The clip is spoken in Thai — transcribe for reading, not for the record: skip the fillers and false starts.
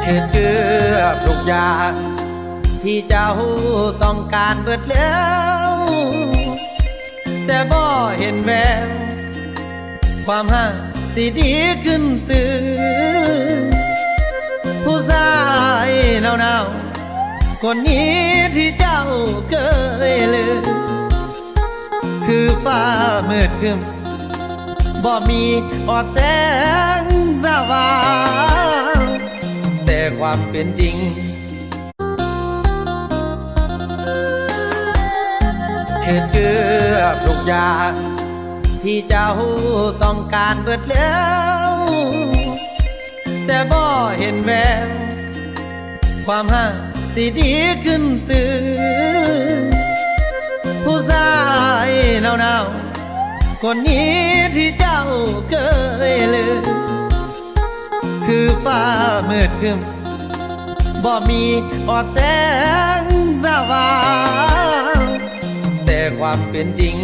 เหตุเกือบทุกอย่างที่เจ้าต้องการเบิดแล้วแต่บ่เห็นแววความหักสิดีขึ้นตื่นผู้ชายหนาวๆคนนี้ที่เจ้าเคยลืมคือฟ้ามืดครึ้มบ่มีอดแสงสว่างแต่ความเป็นจริงเหตุเกือบทุกอย่างที่เจ้าต้องการเบิดแล้วแต่บ่เห็นแววความหักสิดีขึ้นตื่นผู้ชายหนาวๆคนนี้ที่เจ้าเคยลืมคือฟ้ามืดครึ้มบ่มีอดแสงสว่างแต่ความเป็นจริง